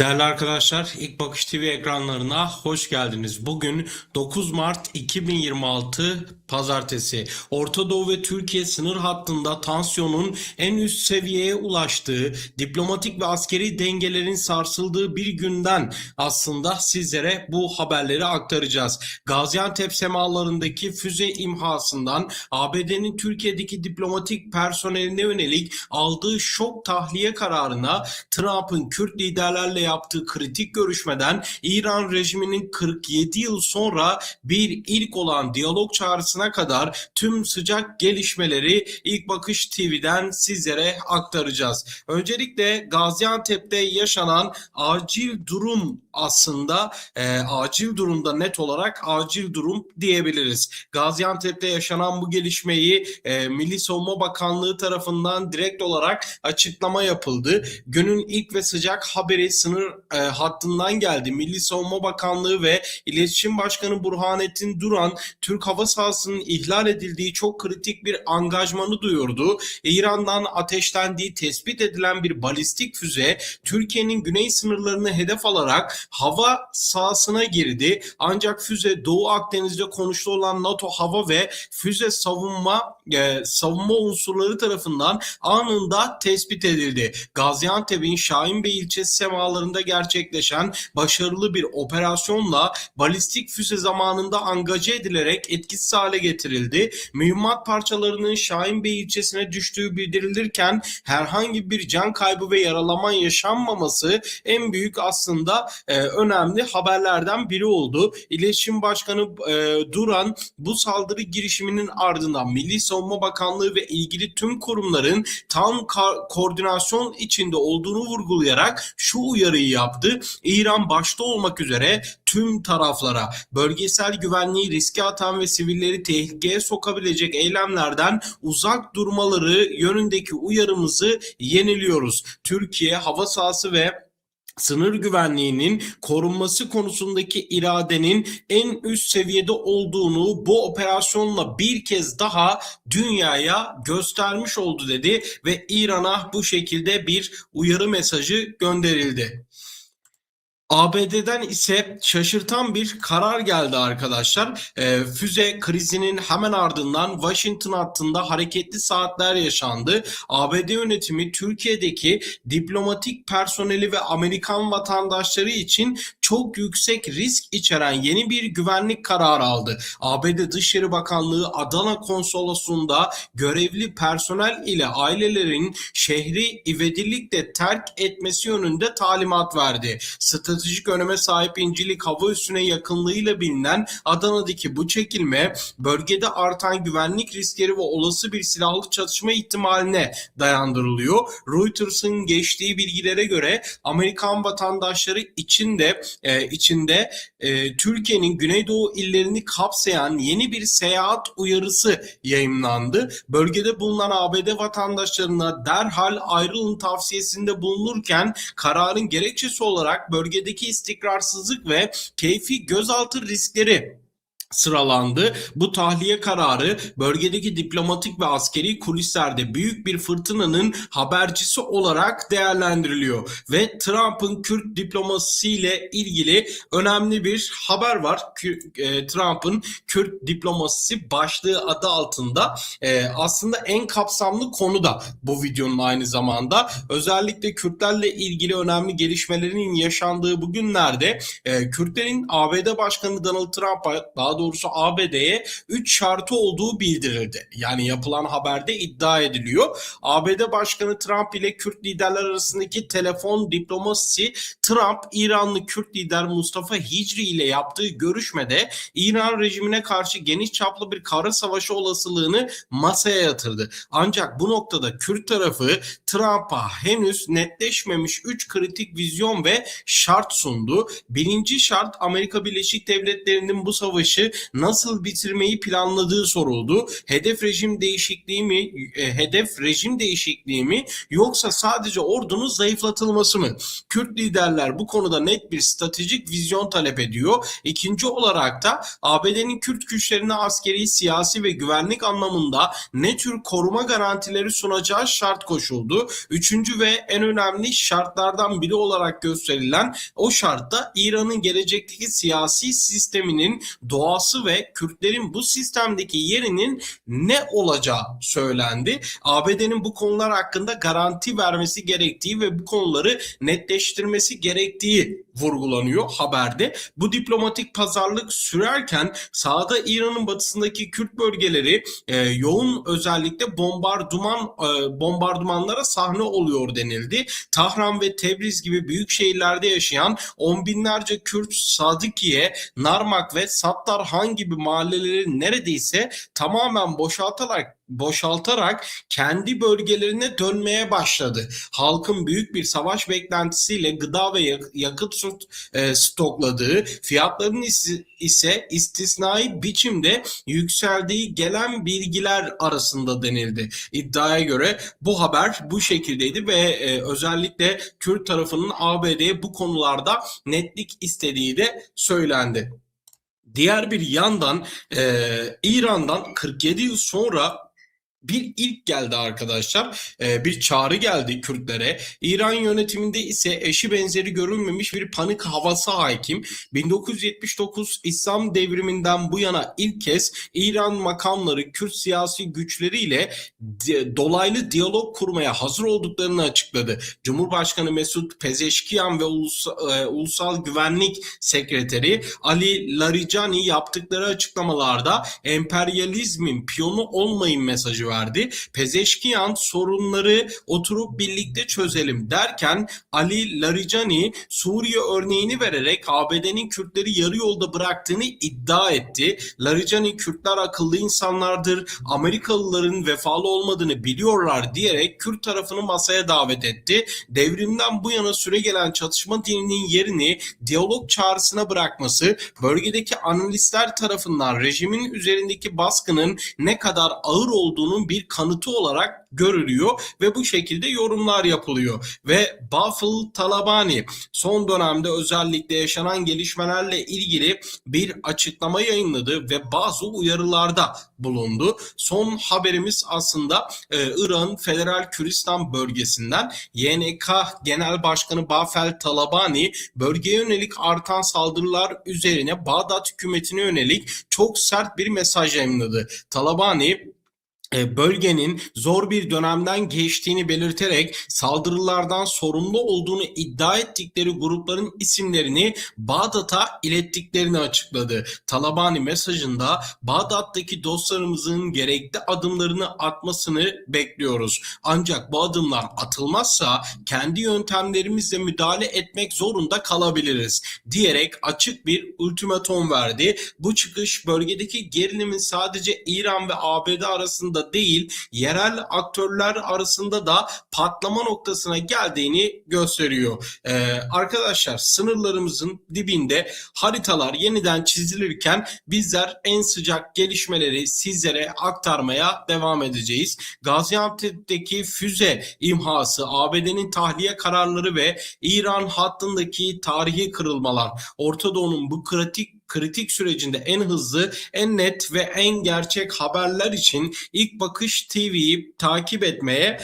Değerli arkadaşlar, İlk Bakış TV ekranlarına hoş geldiniz. Bugün 9 Mart 2026 Pazartesi. Orta Doğu ve Türkiye sınır hattında tansiyonun en üst seviyeye ulaştığı, diplomatik ve askeri dengelerin sarsıldığı bir günden aslında sizlere bu haberleri aktaracağız. Gaziantep semalarındaki füze imhasından ABD'nin Türkiye'deki diplomatik personeline yönelik aldığı şok tahliye kararına, Trump'ın Kürt liderlerle yaptığı kritik görüşmeden İran rejiminin 47 yıl sonra bir ilk olan diyalog çağrısına kadar tüm sıcak gelişmeleri İlk Bakış TV'den sizlere aktaracağız. Öncelikle Gaziantep'te yaşanan acil durum aslında acil durumda net olarak acil durum diyebiliriz. Gaziantep'te yaşanan bu gelişmeyi Milli Savunma Bakanlığı tarafından direkt olarak açıklama yapıldı. Günün ilk ve sıcak haberi sınır hattından geldi. Milli Savunma Bakanlığı ve İletişim Başkanı Burhanettin Duran, Türk hava sahasının ihlal edildiği çok kritik bir angajmanı duyurdu. İran'dan ateşlendiği tespit edilen bir balistik füze Türkiye'nin güney sınırlarını hedef alarak hava sahasına girdi. Ancak füze Doğu Akdeniz'de konuşlu olan NATO hava ve füze savunma unsurları tarafından anında tespit edildi. Gaziantep'in Şahinbey ilçesi semalarında gerçekleşen başarılı bir operasyonla balistik füze zamanında angaje edilerek etkisiz hale getirildi. Mühimmat parçalarının Şahinbey ilçesine düştüğü bildirilirken herhangi bir can kaybı ve yaralama yaşanmaması en büyük aslında önemli haberlerden biri oldu. İletişim Başkanı Duran bu saldırı girişiminin ardından Milli Savunma Bakanlığı ve ilgili tüm kurumların tam koordinasyon içinde olduğunu vurgulayarak şu uyarıyı yaptı. İran başta olmak üzere tüm taraflara bölgesel güvenliği riske atan ve sivilleri tehlikeye sokabilecek eylemlerden uzak durmaları yönündeki uyarımızı yeniliyoruz. Türkiye hava sahası ve sınır güvenliğinin korunması konusundaki iradenin en üst seviyede olduğunu bu operasyonla bir kez daha dünyaya göstermiş oldu dedi ve İran'a bu şekilde bir uyarı mesajı gönderildi. ABD'den ise şaşırtan bir karar geldi arkadaşlar. Füze krizinin hemen ardından Washington hattında hareketli saatler yaşandı. ABD yönetimi Türkiye'deki diplomatik personeli ve Amerikan vatandaşları için çok yüksek risk içeren yeni bir güvenlik kararı aldı. ABD Dışişleri Bakanlığı Adana Konsolosluğu'nda görevli personel ile ailelerin şehri ivedilikle terk etmesi yönünde talimat verdi. Stratejik öneme sahip İncirlik hava üssüne yakınlığıyla bilinen Adana'daki bu çekilme bölgede artan güvenlik riskleri ve olası bir silahlı çatışma ihtimaline dayandırılıyor. Reuters'ın geçtiği bilgilere göre Amerikan vatandaşları içinde Türkiye'nin Güneydoğu illerini kapsayan yeni bir seyahat uyarısı yayımlandı. Bölgede bulunan ABD vatandaşlarına derhal ayrılın tavsiyesinde bulunurken kararın gerekçesi olarak bölgedeki istikrarsızlık ve keyfi gözaltı riskleri sıralandı. Bu tahliye kararı bölgedeki diplomatik ve askeri kulislerde büyük bir fırtınanın habercisi olarak değerlendiriliyor ve Trump'ın Kürt diplomasisiyle ilgili önemli bir haber var. Trump'ın Kürt diplomasisi başlığı adı altında aslında en kapsamlı konu da bu videonun aynı zamanda. Özellikle Kürtlerle ilgili önemli gelişmelerin yaşandığı bu günlerde Kürtlerin ABD Başkanı Donald Trump'a, daha doğrusu ABD'ye 3 şartı olduğu bildirildi. Yani yapılan haberde iddia ediliyor. ABD Başkanı Trump ile Kürt liderler arasındaki telefon diplomasisi, Trump İranlı Kürt lider Mustafa Hicri ile yaptığı görüşmede İran rejimine karşı geniş çaplı bir kara savaşı olasılığını masaya yatırdı. Ancak bu noktada Kürt tarafı Trump'a henüz netleşmemiş 3 kritik vizyon ve şart sundu. Birinci şart, Amerika Birleşik Devletleri'nin bu savaşı nasıl bitirmeyi planladığı soruldu. Hedef rejim değişikliği mi yoksa sadece ordunun zayıflatılması mı? Kürt liderler bu konuda net bir stratejik vizyon talep ediyor. İkinci olarak da ABD'nin Kürt güçlerine askeri, siyasi ve güvenlik anlamında ne tür koruma garantileri sunacağı şart koşuldu. Üçüncü ve en önemli şartlardan biri olarak gösterilen o şartta İran'ın gelecekteki siyasi sisteminin doğası ve Kürtlerin bu sistemdeki yerinin ne olacağı söylendi. ABD'nin bu konular hakkında garanti vermesi gerektiği ve bu konuları netleştirmesi gerektiği vurgulanıyor haberde. Bu diplomatik pazarlık sürerken sahada İran'ın batısındaki Kürt bölgeleri yoğun özellikle bombardımanlara sahne oluyor denildi. Tahran ve Tebriz gibi büyük şehirlerde yaşayan on binlerce Kürt Sadıkiye, Narmak ve Sattarhan gibi mahalleleri neredeyse tamamen boşaltarak kendi bölgelerine dönmeye başladı. Halkın büyük bir savaş beklentisiyle gıda ve yakıt stokladığı, fiyatların ise istisnai biçimde yükseldiği gelen bilgiler arasında denildi. İddiaya göre bu haber bu şekildeydi ve özellikle Kürt tarafının ABD'ye bu konularda netlik istediği de söylendi. Diğer bir yandan İran'dan 47 yıl sonra bir ilk geldi arkadaşlar. Bir çağrı geldi Kürtlere. İran yönetiminde ise eşi benzeri görülmemiş bir panik havası hakim. 1979 İslam devriminden bu yana ilk kez İran makamları Kürt siyasi güçleriyle dolaylı diyalog kurmaya hazır olduklarını açıkladı. Cumhurbaşkanı Mesut Pezeşkiyan ve Ulusal Güvenlik Sekreteri Ali Larijani yaptıkları açıklamalarda emperyalizmin piyonu olmayın mesajı verdi. Pezeşkiyan sorunları oturup birlikte çözelim derken Ali Larijani Suriye örneğini vererek ABD'nin Kürtleri yarı yolda bıraktığını iddia etti. Larijani Kürtler akıllı insanlardır, Amerikalıların vefalı olmadığını biliyorlar diyerek Kürt tarafını masaya davet etti. Devrimden bu yana süregelen çatışma dilinin yerini diyalog çağrısına bırakması, bölgedeki analistler tarafından rejimin üzerindeki baskının ne kadar ağır olduğunun bir kanıtı olarak görülüyor ve bu şekilde yorumlar yapılıyor. Ve Bafıl Talabani son dönemde özellikle yaşanan gelişmelerle ilgili bir açıklama yayınladı ve bazı uyarılarda bulundu. Son haberimiz aslında İran Federal Kürdistan bölgesinden. YNK Genel Başkanı Bafıl Talabani bölgeye yönelik artan saldırılar üzerine Bağdat hükümetine yönelik çok sert bir mesaj yayınladı. Talabani bölgenin zor bir dönemden geçtiğini belirterek saldırılardan sorumlu olduğunu iddia ettikleri grupların isimlerini Bağdat'a ilettiklerini açıkladı. Talabani mesajında Bağdat'taki dostlarımızın gerekli adımlarını atmasını bekliyoruz. Ancak bu adımlar atılmazsa kendi yöntemlerimizle müdahale etmek zorunda kalabiliriz diyerek açık bir ultimatom verdi. Bu çıkış bölgedeki gerilimin sadece İran ve ABD arasında değil, yerel aktörler arasında da patlama noktasına geldiğini gösteriyor. Arkadaşlar sınırlarımızın dibinde haritalar yeniden çizilirken bizler en sıcak gelişmeleri sizlere aktarmaya devam edeceğiz. Gaziantep'teki füze imhası, ABD'nin tahliye kararları ve İran hattındaki tarihi kırılmalar, Orta Doğu'nun bu kritik sürecinde en hızlı, en net ve en gerçek haberler için İlk Bakış TV'yi takip etmeye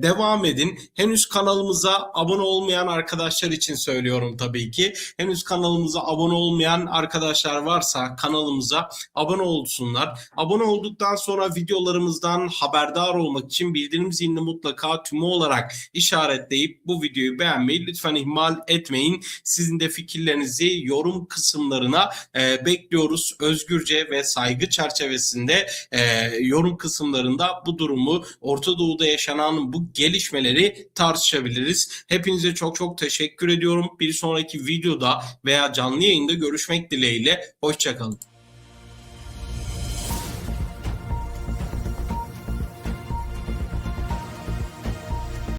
devam edin. Henüz kanalımıza abone olmayan arkadaşlar için söylüyorum tabii ki. Henüz kanalımıza abone olmayan arkadaşlar varsa kanalımıza abone olsunlar. Abone olduktan sonra videolarımızdan haberdar olmak için bildirim zilini mutlaka tümü olarak işaretleyip bu videoyu beğenmeyi lütfen ihmal etmeyin. Sizin de fikirlerinizi yorum kısımlarına bekliyoruz. Özgürce ve saygı çerçevesinde yorum kısımlarında bu durumu, Orta Doğu'da yaşanan bu gelişmeleri tartışabiliriz. Hepinize çok çok teşekkür ediyorum. Bir sonraki videoda veya canlı yayında görüşmek dileğiyle. Hoşça kalın.